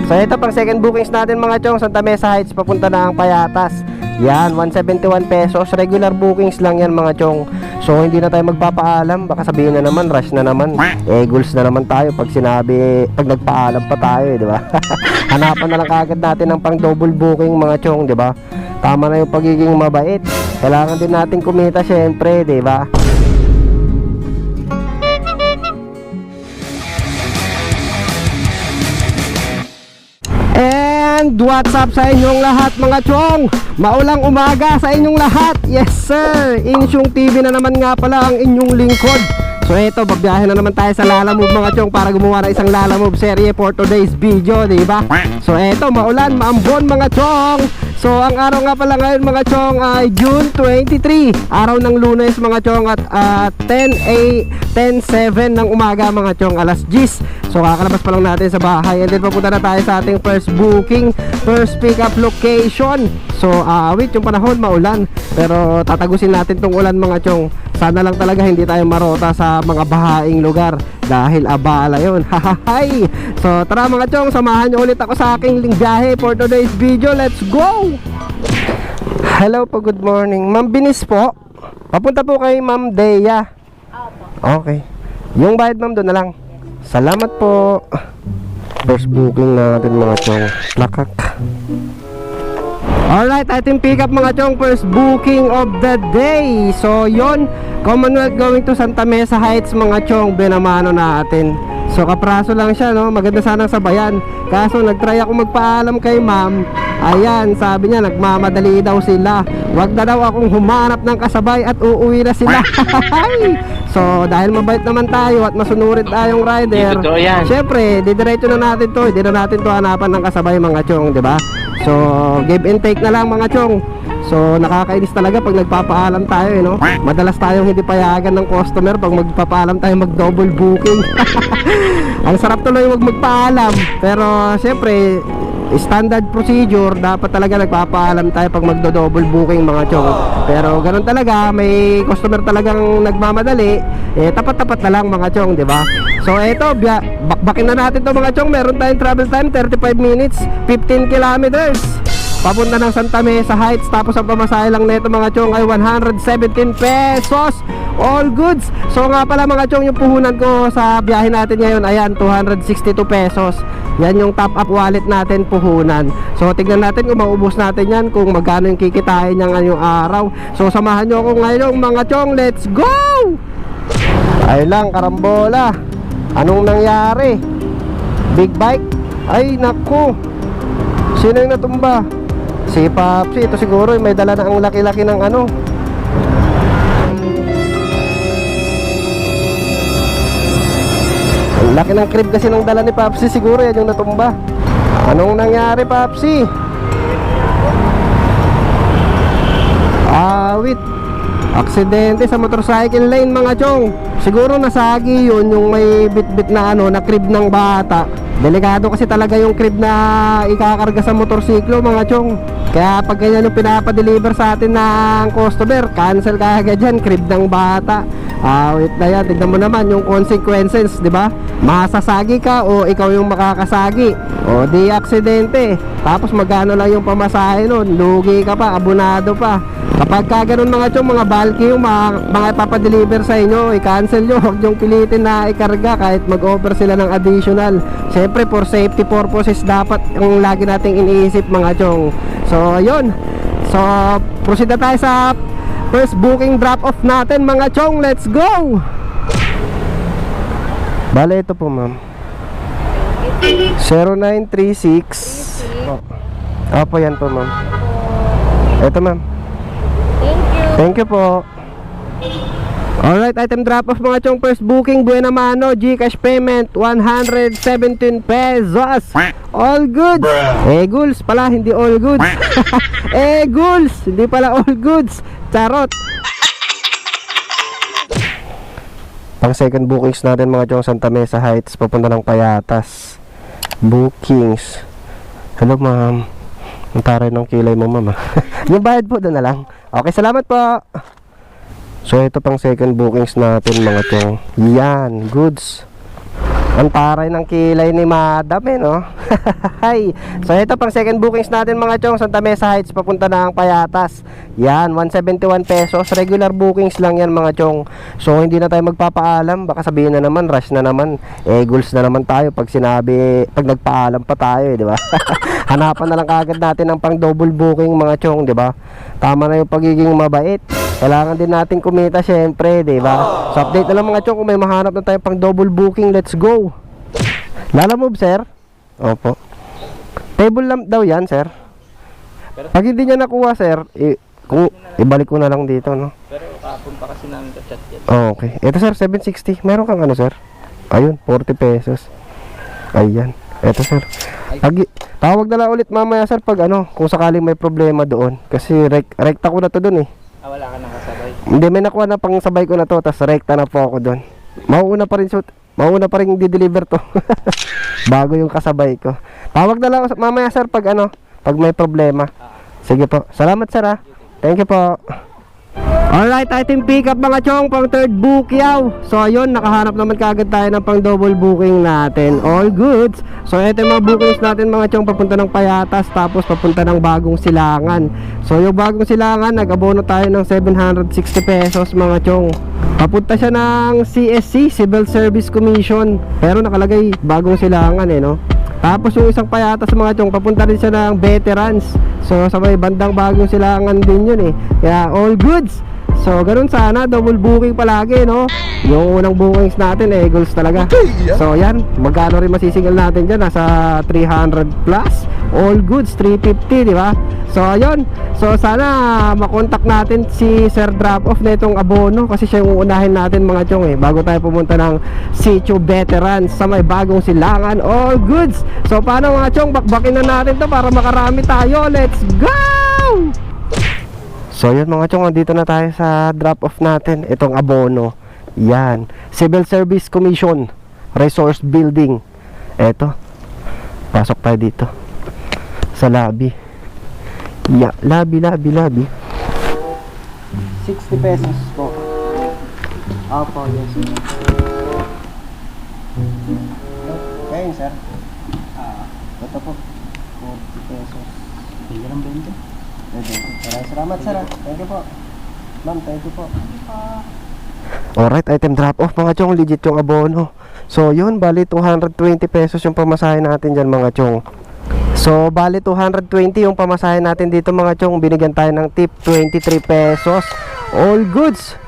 So ito pang second bookings natin mga chong, Santa Mesa Heights papunta na ang Payatas. Yan, 171 pesos. Regular bookings lang yan mga chong. So hindi na tayo magpapaalam. Baka sabihin na naman, rush na naman. Goals na naman tayo pag nagpaalam pa tayo, di ba? Hanapan na lang kagad natin ng pang double booking mga chong, di ba? Tama na yung pagiging mabait. Kailangan din natin kumita syempre, di ba? And what's up sa inyong lahat mga chong? Maulang umaga sa inyong lahat. Yes sir, Insyong TV na naman nga pala ang inyong lingkod. So ito, babiyahe na naman tayo sa Lalamove mga chong para gumawa ng isang Lalamove serye for today's video, diba? So ito, maulan, maambon mga chong. So ang araw nga pala ngayon mga chong ay June 23, araw ng Lunes mga chong, at 10:07 ng umaga mga chong, alas 10. So kakalabas pa lang natin sa bahay, and then papunta na tayo sa ating first booking, first pick up location. So wait, yung panahon maulan, pero tatagusin natin tong ulan mga chong. Sana lang talaga hindi tayo marota sa mga bahaing lugar dahil abala yun. Hahahay. So tara mga chong, samahan nyo ulit ako sa aking lingbiyahe for today's video. Let's go! Hello po, good morning. Ma'am Binis po. Papunta po kay Ma'am Dea. Okay. Yung bayad ma'am doon na lang. Salamat po. First booking natin mga chong. Lakak. Alright, ating pick up mga chong, first booking of the day. So yon, Commonwealth going to Santa Mesa Heights mga chong, binamano natin. So kapraso lang siya, no? Maganda sanang sabayan. Kaso nagtry ako magpaalam kay ma'am. Ayan, sabi niya nagmamadali daw sila. Wag na daw akong humanap ng kasabay at uuwi na sila. So dahil mabait naman tayo at masunurin tayong rider, syempre didiretso na natin to. Hindi na natin to hanapan ng kasabay mga chong, di ba? So give and take na lang mga chong. So nakakainis talaga pag nagpapaalam tayo, no? Madalas tayong hindi payagan ng customer pag magpapaalam tayo, mag double booking. Ang sarap tuloy wag magpaalam, pero syempre standard procedure, dapat talaga nagpapaalam tayo pag magdo-double booking mga chong. Pero ganun talaga, may customer talagang nagmamadali, tapat-tapat na lang mga chong, di ba? So eto, bakbakin na natin to mga chong. Meron tayong travel time 35 minutes, 15 kilometers papunta ng Santa Mesa Heights. Tapos ang pamasahe lang neto mga chong ay 117 pesos. All goods. So nga pala mga chong, yung puhunan ko sa biyahe natin ngayon, ayan, 262 pesos. Yan yung top up wallet natin, puhunan. So tignan natin kung maubos natin yan, kung magkano yung kikitain niya ngayong araw. So samahan nyo ako ngayon mga chong. Let's go! Ay lang, karambola. Anong nangyari? Big bike? Ay naku, sino yung natumba? Si Papsi. Ito siguro may dala na ang laki-laki ng ano. Ang laki ng crib kasi ng dala ni Papsi. Siguro yan yung natumba. Anong nangyari Papsi? Wait, aksidente sa motorcycle lane mga chong. Siguro nasagi yun, yung may bit-bit na ano, na crib ng bata. Delikado kasi talaga yung crib na ikakarga sa motorsiklo mga chong. Kaya pag ganyan yung pinapadeliver sa atin ng customer, cancel kagad dyan, crib ng bata. Wait na yan, tignan mo naman yung consequences, di ba? Masasagi ka o ikaw yung makakasagi, o di aksidente. Tapos magkano lang yung pamasahe nun, lugi ka pa, abonado pa. Kapag kaganon mga chong, mga bulky yung mga papadeliver sa inyo, i-cancel nyo. Huwag nyong pilitin na ikarga kahit mag-offer sila ng additional. Siyempre for safety purposes dapat yung lagi nating iniisip mga chong. So yun, so proceed na tayo sa first booking drop off natin mga chong. Let's go! Bale ito po ma'am, 0936. Opo yan po ma'am. Ito ma'am. Thank you po. Alright, item drop off mga chong, first booking, buena mano, GCash payment 117 pesos. All goods. Goods pala, hindi all goods. Goods, hindi pala all goods. Charot. Pang second bookings natin mga chong, Santa Mesa Heights papunta ng Payatas. Bookings. Hello ma'am. Ang taray ng kilay mo ma'am. Yung bayad po doon na lang. Okay, salamat po. So ito pang second bookings natin mga chong. Yan, goods. Ang taray ng kilay ni Madam no. Hi. So ito pang second bookings natin mga chong, Santa Mesa Heights papunta ng Payatas. Yan, 171 pesos. Regular bookings lang yan mga chong. So hindi na tayo magpapaalam, baka sabihin na naman rush na naman. Goals na naman tayo pag nagpaalam pa tayo, di ba? Hanapan na lang kagad natin ng pang double booking mga chong, di ba? Tama na yung pagiging mabait. Kailangan din natin kumita syempre, di ba? So update na lang mga chong kung may mahanap na tayo pang double booking. Let's go. Lalamove sir? Opo. Table lamp daw yan sir. Pag hindi niya nakuha sir, ibalik ko na lang dito, no? Pero kahapon pa kasi namin ka-chat yan. Okay. Ito sir, 760. Meron kang ano sir? Ayun, 40 pesos. Ayan. Ito sir. Tawag na lang ulit mamaya sir pag ano, kung sakaling may problema doon. Kasi rekta ko na to doon eh. Wala ka nang kasabay. Hindi, may nakuha na pang sabay ko na to, tapos rekta na po ako doon. Mauuna pa rin di-deliver to. Bago yung kasabay ko. Tawag na lang mamaya sir pag ano, pag may problema. Sige po. Salamat sir ha. Thank you po. Alright, item pick up mga chong, pang third book yaw. So ayun, nakahanap naman kaagad tayo ng pang double booking natin. All goods. So ito yung mga bookings natin mga chong, papunta ng Payatas, tapos papunta ng Bagong Silangan. So yung Bagong Silangan, nag-abono tayo ng 760 pesos mga chong. Papunta siya ng CSC, Civil Service Commission, pero nakalagay Bagong Silangan no. Tapos yung isang Payatas mga chong, papunta rin siya ng Veterans. So sa may bandang Bagong Silangan din yun Kaya all goods. So ganun sana, double booking palagi no. Yung unang bookings natin goals talaga. So yan, magkano rin masisingil natin dyan, nasa 300 plus. All goods, 350 di ba? So ayun, so sana makontak natin si Sir Drop Off na itong abono, kasi siya yung uunahin natin mga chong bago tayo pumunta ng Sitio Veterans sa may Bagong Silangan. All goods. So paano mga chong, bakbakin na natin to para makarami tayo. Let's go! So yun mga chong, dito na tayo sa drop off natin, itong abono. Yan, Civil Service Commission, Resource Building. Eto, pasok tayo dito sa lobby. Lobby 60 pesos po. Opo, yes. Ayun sir. Ito po, 40 pesos. Hindi lang 20. Salamat sir. Thank you po. Ma'am, thank you po. Alright, item drop off mga chong, legit yung abono. So yun, bali 220 pesos yung pamasahe natin dyan mga chong. So bali 220 yung pamasahe natin dito mga chong. Binigyan tayo ng tip 23 pesos. All goods.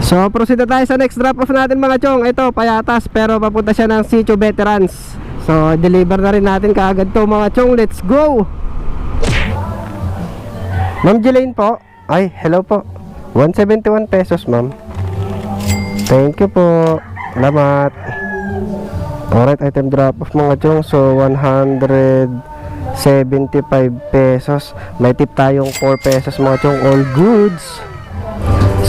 So proceed na tayo sa next drop off natin mga chong. Ito, Payatas, pero papunta siya ng Sitio Veterans. So deliver na rin natin kaagad to mga chong. Let's go. Ma'am Jelaine po. Ay, hello po. 171 pesos ma'am. Thank you po. Salamat. Alright, item drop off mga chong. So 175 pesos. May tip tayong 4 pesos mga chong. All goods.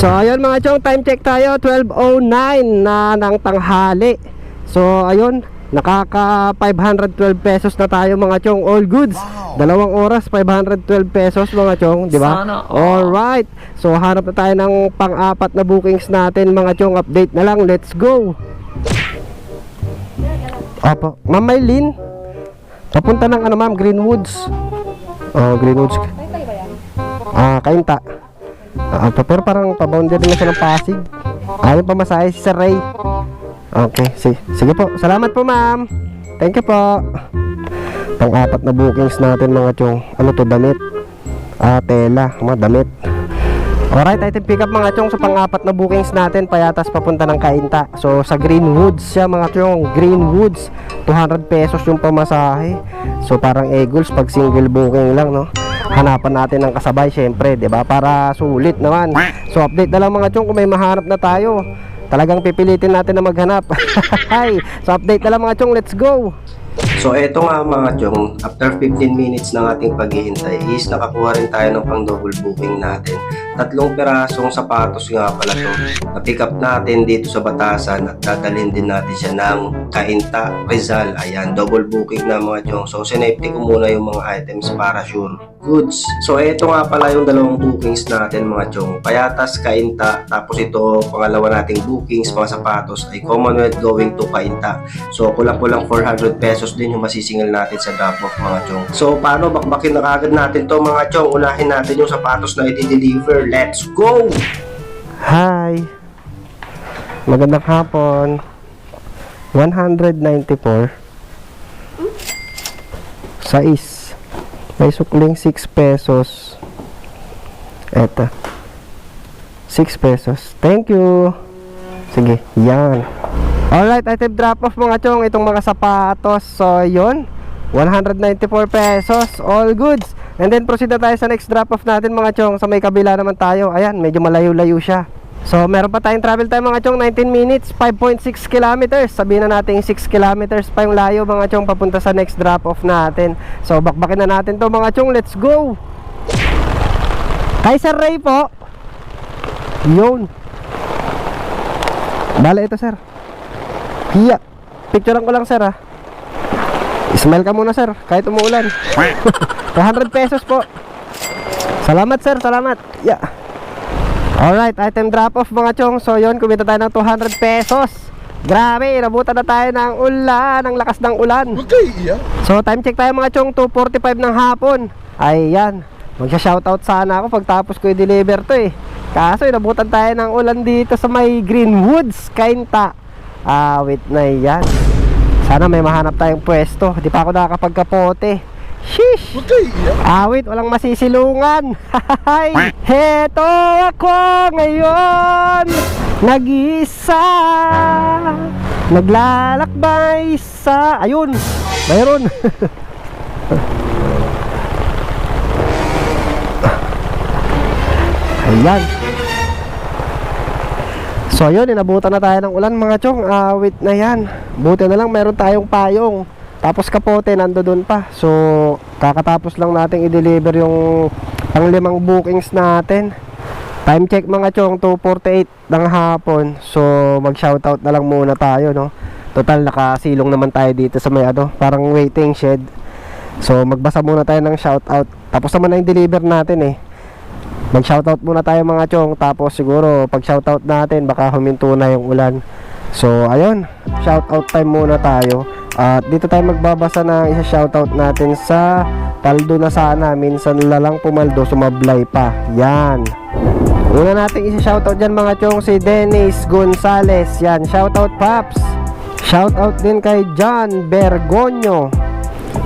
So ayun mga chong, time check tayo, 12:09 na ng tanghali. So ayun, nakaka 512 pesos na tayo mga chong. All goods. Dalawang oras, 512 pesos mga chong, di ba? Alright. So hanap na tayo ng pang-apat na bookings natin mga chong. Update na lang, let's go. Apo, Ma'am Maylin, papunta ng ano ma'am, Greenwoods. Greenwoods. Kainta. Pero parang pa-boundary na siya ng Pasig. Ayun pamasahe si Sir Ray. Okay, sige po. Salamat po ma'am. Thank you po. Pang-apat na bookings natin mga chong. Ano to, damit? Tela, mga damit. Alright, item pick up mga chong, sa pang-apat na bookings natin, Payatas papunta ng Kainta. So sa Greenwoods siya mga chong. Greenwoods, 200 pesos yung pamasahe. So parang eagles pag single booking lang no. Hanapan natin ng kasabay syempre, 'di ba? Para sulit naman. So update na lang mga chong kung may mahanap na tayo. Talagang pipilitin natin na maghanap. Hi. So update na lang mga chong, let's go. So eto nga mga chong, after 15 minutes ng ating paghihintay is nakakuha rin tayo ng pang double booking natin. tatlong pirasong sapatos nga pala to na pick up natin dito sa Batasan at dadalhin din natin siya ng Cainta, Rizal. Ayan, double booking na mga chong. So sinafety ko muna yung mga items para sure goods. So ito nga pala yung dalawang bookings natin mga chong. Payatas, Cainta, tapos ito pangalawa nating bookings mga sapatos ay Commonwealth going to Cainta. So kulang-kulang 400 pesos din yung masisingil natin sa drop-off mga chong. So paano, bakbakin na kagad natin to mga chong. Unahin natin yung sapatos na i-deliver. Let's go! Hi! Magandang hapon. 194. Sais. May sukling 6 pesos. Eto. 6 pesos. Thank you. Sige, yan. Alright, item drop off mga chong. Itong mga sapatos. So, yun. 194 pesos. All goods. And then proceed na tayo sa next drop off natin mga chong. Sa may kabila naman tayo. Ayan, medyo malayo-layo siya. So meron pa tayong travel time mga chong, 19 minutes, 5.6 kilometers. Sabihin na natin 6 kilometers pa yung layo mga chong papunta sa next drop off natin. So bakbakin na natin to mga chong. Let's go. Kay Sir Ray po. Yun. Bala ito sir. Hiya. Picturean ko lang sir ha. Smile ka muna sir, kahit umuulan. 200 pesos po. Salamat sir, salamat. Yeah. Alright, item drop off mga chong. So yun, kumita tayo ng 200 pesos. Grabe, nabutan na tayo ng ulan, ng lakas ng ulan. Okay, yeah. So time check tayo mga chong, 2:45 ng hapon. Ayan, magsha-shoutout sana ako pagtapos ko i-deliver to eh. Kaso inabutan tayo ng ulan dito sa may Greenwoods, Cainta. Wait na yan. Sana may mahanap tayong pwesto. Di pa ako nakakapagkapote. Sheesh! Okay, yeah. Awit, walang masisilungan. Heto ako ngayon, nag-isa, naglalakbay sa... Ayun, mayroon. Ayan. So ayun, inabutan na tayo ng ulan mga chong. Awit na yan. Buti na lang meron tayong payong. Tapos kapote nando doon pa. So kakatapos lang natin i-deliver yung pang-5 bookings natin. Time check mga chong, 2:48 ng hapon. So mag-shoutout na lang muna tayo, no. Total nakasilong naman tayo dito sa may parang waiting shed. So magbasa muna tayo ng shoutout. Tapos naman na yung deliver natin eh. Mag-shoutout muna tayo mga chong. Tapos siguro pag shoutout natin baka huminto na yung ulan. So ayun, shoutout time muna tayo. At dito tayo magbabasa ng isa shoutout natin sa paldo na sana. Minsan lalang pumaldo, sumablay pa. Yan. Una natin isa shoutout dyan mga chong, si Dennis Gonzales. Yan, shoutout Paps. Shoutout din kay John Bergonyo.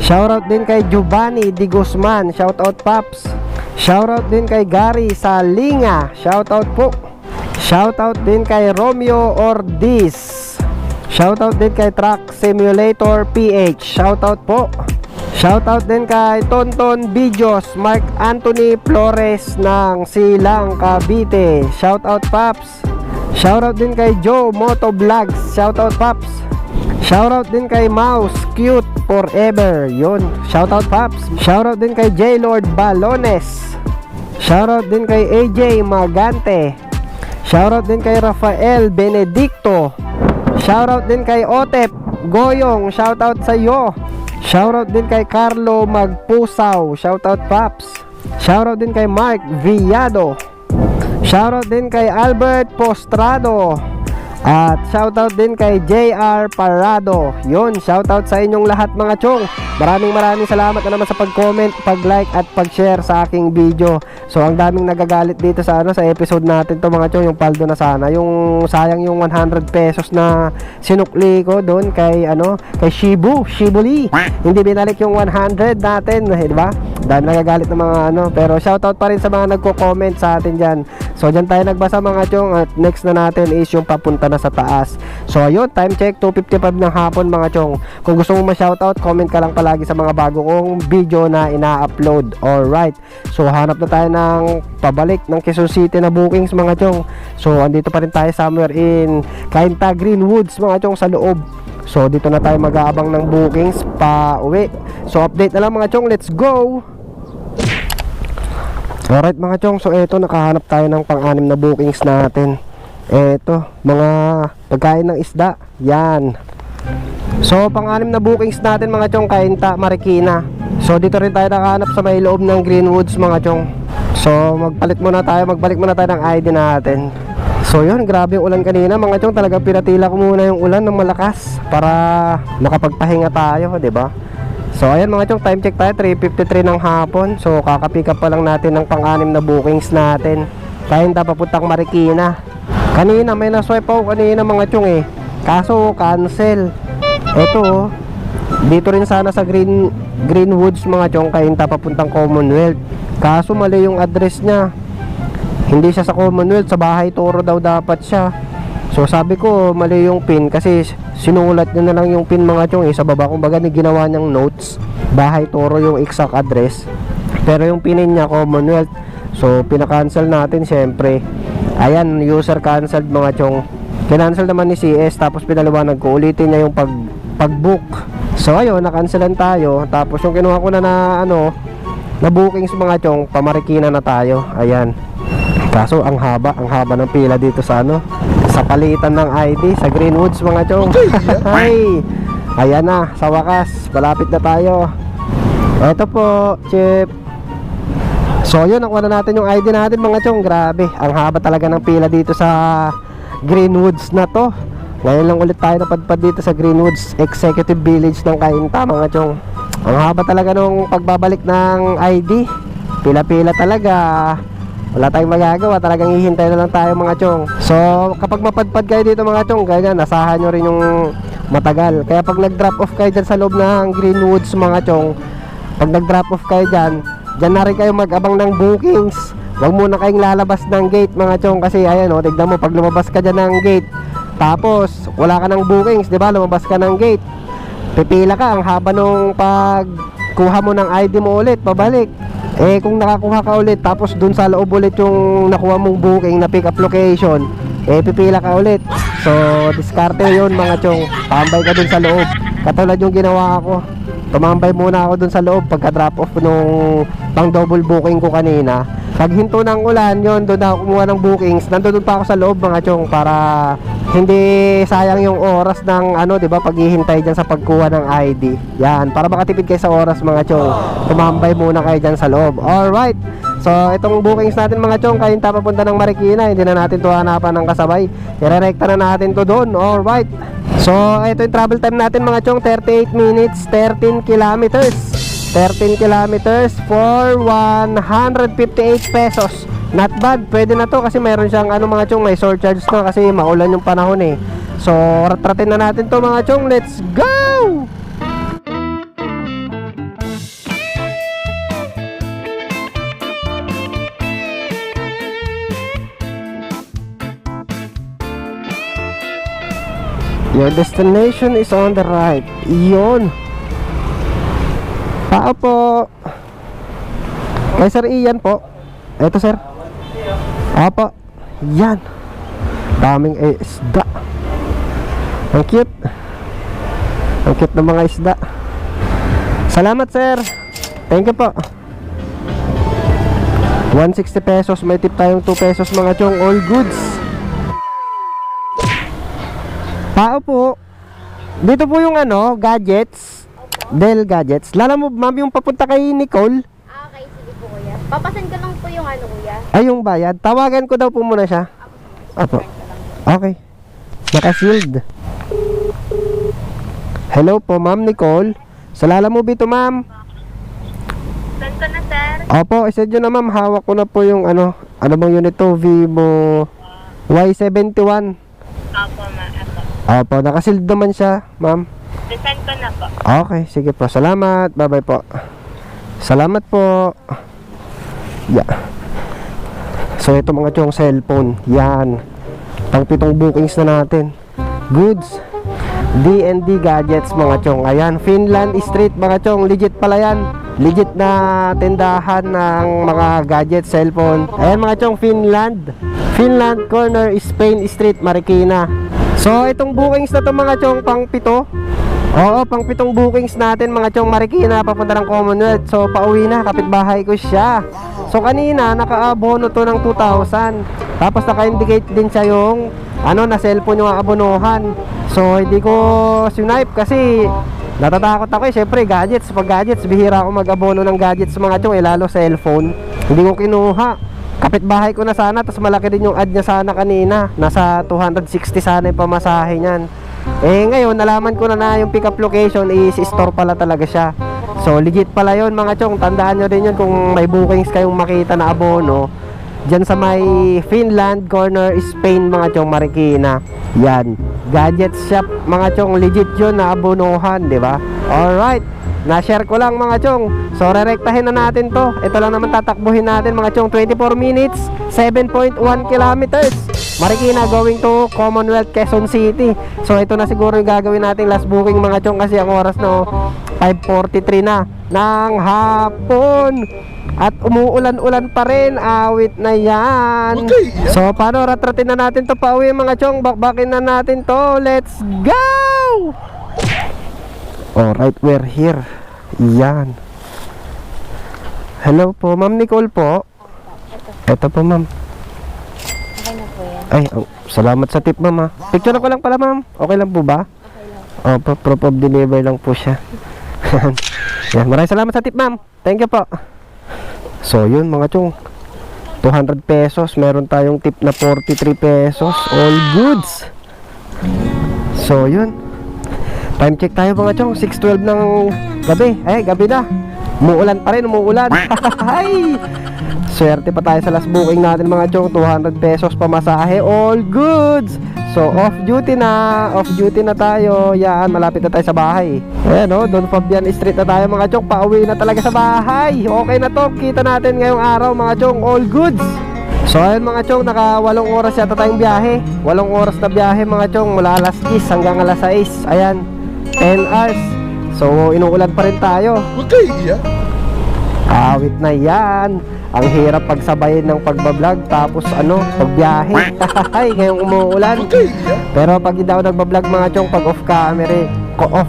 Shoutout din kay Giovanni Di Guzman. Shoutout Paps. Shoutout din kay Gary Salinga. Shoutout po. Shoutout din kay Romeo Ordiz. Shoutout din kay Truck Simulator PH. Shoutout po. Shoutout din kay Tonton Videos, Mark Anthony Flores ng Silang, Cavite. Shoutout Paps. Shoutout din kay Joe Moto Vlogs. Shoutout Paps. Shoutout din kay Mouse Cute Forever. Yun. Shoutout Paps. Shoutout din kay J Lord Balones. Shoutout din kay AJ Magante. Shoutout din kay Rafael Benedicto. Shoutout din kay Otep Goyong. Shoutout sa iyo. Shoutout din kay Carlo Magpusaw. Shoutout Paps. Shoutout din kay Mark Villado. Shoutout din kay Albert Postrado. At shoutout din kay JR Parado. Yun, shoutout sa inyong lahat mga chong. Maraming salamat na naman sa pag-comment, pag-like at pag-share sa aking video. So ang daming nagagalit dito sa sa episode natin to mga chong, yung paldo na sana. Yung sayang yung 100 pesos na sinukli ko doon kay kay Shibuli. Hindi binalik yung 100 natin, di ba? Dahil nagagalit ng mga pero shoutout pa rin sa mga nagko-comment sa atin diyan. So diyan tayo nagbasa mga chong, at next na natin is yung papunta na sa taas. So ayun, time check 2:55 ng hapon mga chong. Kung gusto mo ma-shoutout, comment ka lang palagi sa mga bago kong video na ina-upload. Alright. So hanap na tayo ng pabalik ng Quezon City na bookings mga chong. So andito pa rin tayo somewhere in Cainta Greenwoods mga chong sa loob. So dito na tayo mag-aabang ng bookings pa uwi. So update na lang mga chong, let's go. Alright mga chong, so eto nakahanap tayo ng pang-anim na bookings natin. Eto, mga pagkain ng isda. Yan. So pang-anim na bookings natin mga chong, Cainta, Marikina. So dito rin tayo nakahanap sa may loob ng Greenwoods mga chong. So magbalik muna tayo ng ID natin. So yun, grabe yung ulan kanina mga chong. Talagang pinatila ko muna yung ulan ng malakas para makapagpahinga tayo, 'di ba? So ayan mga chong, time check tayo 3:53 ng hapon. So kakapick up pa lang natin ng pang-anim na bookings natin. Cainta papuntang Marikina. Kanina may na-swipe ako kanina mga chong eh. Kaso cancel. Ito dito rin sana sa Greenwoods mga chong, Cainta papuntang Commonwealth. Kaso mali yung address niya. Hindi siya sa Commonwealth, sa Bahay Toro daw dapat siya. So sabi ko mali yung pin kasi sinulat niya na lang yung pin mga chong eh, sa baba. Kumbaga ginawa niyang notes, Bahay Toro yung exact address, pero yung pinin niya Commonwealth. So pinakancel natin syempre. Ayan, user cancelled mga chong. Kinancel naman ni CS, tapos pinaliwanag ko ulitin niya yung pag-book. So ayun, nakancelan tayo. Tapos yung kinuha ko na na bookings mga chong, pamarikina na tayo. Ayan. Kaso ang haba ng pila dito sa sa palitan ng ID sa Greenwoods mga chong. Ay, ayan na, sa wakas, malapit na tayo. Eto po, Chip. So yun, nakuha na natin yung ID natin mga chong. Grabe, ang haba talaga ng pila dito sa Greenwoods na to. Ngayon lang ulit tayo napadpad dito sa Greenwoods Executive Village ng Cainta mga chong. Ang haba talaga nung pagbabalik ng ID. Pila-pila talaga. Wala tayong magagawa, talagang hihintay na lang tayo mga chong. So kapag mapadpad kayo dito mga chong, ganyan, nasahan nyo rin yung matagal. Kaya pag nag-drop off kayo dyan sa loob ng Greenwoods mga chong, pag nag-drop off kayo dyan na rin kayo mag-abang ng bookings. Huwag muna kayong lalabas ng gate mga chong, kasi ayan o, tignan mo, pag lumabas ka dyan ng gate, tapos wala ka ng bookings, di ba? Lumabas ka ng gate, pipila ka, ang haba nung pagkuha mo ng ID mo ulit, pabalik. Eh kung nakakuha ka ulit, tapos dun sa loob ulit yung nakuha mong booking na pick up location, eh pipila ka ulit. So diskarte yun mga chong, tambay ka dun sa loob. Katulad yung ginawa ko, tumambay muna ako dun sa loob pagka drop off nung pang double booking ko kanina. Pag hinto ng ulan, yun, doon ako kumuha ng bookings. Nandun pa ako sa loob mga chong, para hindi sayang yung oras ng di ba, paghihintay dyan sa pagkuha ng ID. Yan, para makatipid kayo sa oras mga chong, tumambay muna kayo dyan sa loob. Alright, so itong bookings natin mga chong, Cainta papunta ng Marikina, hindi na natin ito hanapan ng kasabay. Irerekta na natin to doon. Alright, so ito yung travel time natin mga chong, 38 minutes, 13 kilometers. 13 kilometers for 158 pesos. Not bad, pwede na to kasi mayroon siyang mga chong, may surcharge na kasi maulan yung panahon eh. So ratratin na natin to mga chong, let's go! Your destination is on the right. Iyon. Tao po. Kay Sir Ian po. Eto sir. Apo. Yan. Daming isda. Ang cute. Ang cute ng mga isda. Salamat sir. Thank you po. 160 pesos. May tip tayong 2 pesos mga chong. All goods. Tao po. Dito po yung gadgets. Del Gadgets. Lala mo ma'am yung papunta kay Nicole? Okay, sige po kuya. Papasan ko lang po yung kuya. Ay, yung bayad. Tawagan ko daw po muna siya. Apo. Okay. Naka-shield. Hello po ma'am Nicole. Sa Lala mo bito ma'am. Send ko na sir. Opo, isend nyo na ma'am. Hawak ko na po yung ano bang unit to? Vivo Y71. Opo ma'am. Opo, naka-shield naman siya ma'am. Send ko na po. Okay, sige po. Salamat. Bye-bye po. Salamat po. Yeah. So ito mga chong, cellphone. Yan. Pang 7 bookings na natin. Goods. D&D Gadgets mga chong. Ayan, Finland Street mga chong. Legit pala yan. Legit na tindahan ng mga gadget, cellphone. Ayan mga chong, Finland. Finland Corner, Spain Street, Marikina. So itong bookings na to mga chong, pang 7. Oo, pang 7 bookings natin mga chong Marikina papunta ng Commonwealth. So pauwi na, kapitbahay ko siya. So kanina nakaabono to ng 2,000. Tapos naka-indicate din siya yung na cellphone yung aabonohan. So hindi ko swipe kasi natatakot ako syempre gadgets. Pag gadgets, bihira ako mag-abono ng gadgets mga chong, lalo cellphone. Hindi ko kinuha. Kapitbahay ko na sana, tapos malaki din yung ad niya sana kanina. Nasa 260 sana yung pamasahe niyan. Ngayon nalaman ko na yung pick up location is store pala talaga siya. So legit pala yon mga chong. Tandaan nyo din yun kung may bookings kayong makita na abono dyan sa may Finland corner Spain mga chong Marikina. Yan, gadget shop mga chong, legit yun na abonohan, di ba? Alright, na-share ko lang mga chong. So rerektahin na natin to. Ito lang naman tatakbuhin natin mga chong. 24 minutes, 7.1 kilometers. Marikina going to Commonwealth, Quezon City. So ito na siguro yung gagawin nating last booking mga chong, kasi ang oras na 5:43 na ng hapon. At umuulan-ulan pa rin, awit na yan. So paano, ratratin na natin to pauwi mga chong. Bakbakin na natin to, let's go! Alright, we're here. Yan. Hello po, Ma'am Nicole po. Ito po ma'am. Okay na po yan. Ay, salamat sa tip ma'am ha. Picture ko lang pala ma'am. Okay lang po ba? Opo, proof of deliver lang po siya. Yan, maraming salamat sa tip ma'am. Thank you po. So yun mga chong, 200 pesos. Meron tayong tip na 43 pesos. All goods. So yun, time check tayo mga chong, 6:12 ng gabi. Ay, gabi na. Umuulan pa rin, umuulan. Ay, swerte pa tayo sa last booking natin mga chong. 200 pesos pamasahe, all goods. So off duty na tayo. Yan, malapit na tayo sa bahay. Ayan o, Don Fabian Street na tayo mga chong. Pauwi na talaga sa bahay. Okay na to, kita natin ngayong araw mga chong, all goods. So ayun mga chong, naka 8 oras yata tayong biyahe. 8 oras na biyahe mga chong, mula alas 10 hanggang alas 6. Ayan, 10 hours. So inuulan pa rin tayo. Okay, yeah. Awit na yan. Ang hirap pagsabayin ng pagbablog tapos pagbiyahe. Ay, ngayong umuulan. Okay, yeah. Pero pag hindi ako nagbablog mga chong, pag off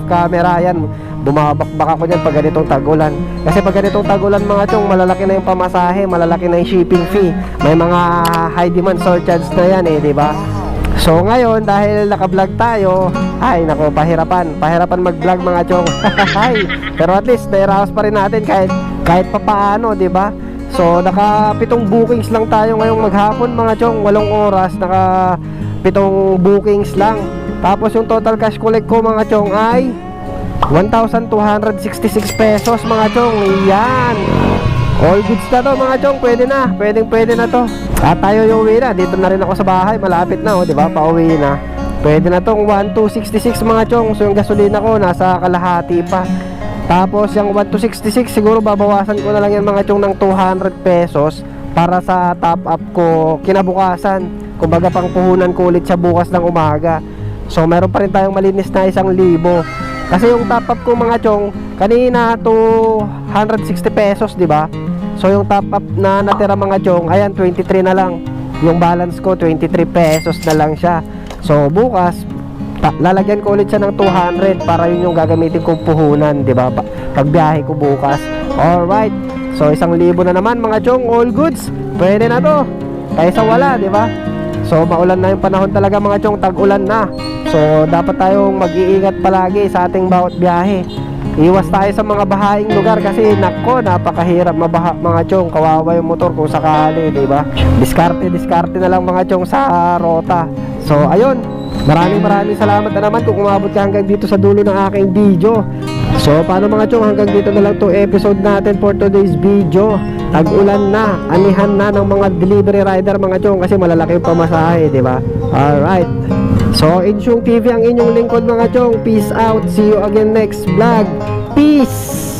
camera yan, bumabakbak ako dyan pag ganitong tag-ulan. Kasi pag ganitong tag-ulan mga chong, malalaki na yung pamasahe, malalaki na yung shipping fee. May mga high demand surcharge na yan diba? So ngayon, dahil naka-vlog tayo, ay nako, pahirapan mag-vlog mga chong. Pero at least nairaos pa rin natin kahit papaano, diba? So naka 7 bookings lang tayo ngayong maghapon mga chong, 8 oras, naka 7 bookings lang. Tapos yung total cash collect ko mga chong ay 1,266 pesos mga chong. Yan, all goods na to mga chong, pwede na to. At tayo yung uwi na, dito na rin ako sa bahay, malapit na diba, pauwi na. Pwede na tong 1,266 mga chong. So yung gasolina ko nasa kalahati pa. Tapos yung 1,266 siguro babawasan ko na lang yan mga chong ng 200 pesos para sa top up ko kinabukasan. Kumbaga pang puhunan ko ulit sa bukas ng umaga. So meron pa rin tayong malinis na 1,000. Kasi yung top up ko mga chong kanina 260 pesos, di ba? So yung top up na natira mga chong, ayan 23 na lang. Yung balance ko 23 pesos na lang siya. So bukas lalagyan ko ulit siya ng 200 para yun yung gagamitin kong puhunan, di ba? Pagbiyahe ko bukas. Alright. So 1,000 na naman mga chong, all goods. Pwede na to. Kaysa wala, di ba? So maulan na yung panahon talaga mga chong, tag-ulan na. So dapat tayong mag-iingat palagi sa ating bawat biyahe. Iwas tayo sa mga bahaing lugar kasi nako, napakahirap mabaha mga chong. Kawawa yung motor kung sakali, di ba? Diskarte na lang mga chong sa rota. So ayun, maraming salamat na naman kung umabot ka hanggang dito sa dulo ng aking video. So paano mga chong, hanggang dito na lang to episode natin for today's video. Tag-ulan na, anihan na ng mga delivery rider mga chong, kasi malalaki yung pamasahe, di ba? Alright. So Insyong TV ang inyong lingkod mga chong. Peace out. See you again next vlog. Peace.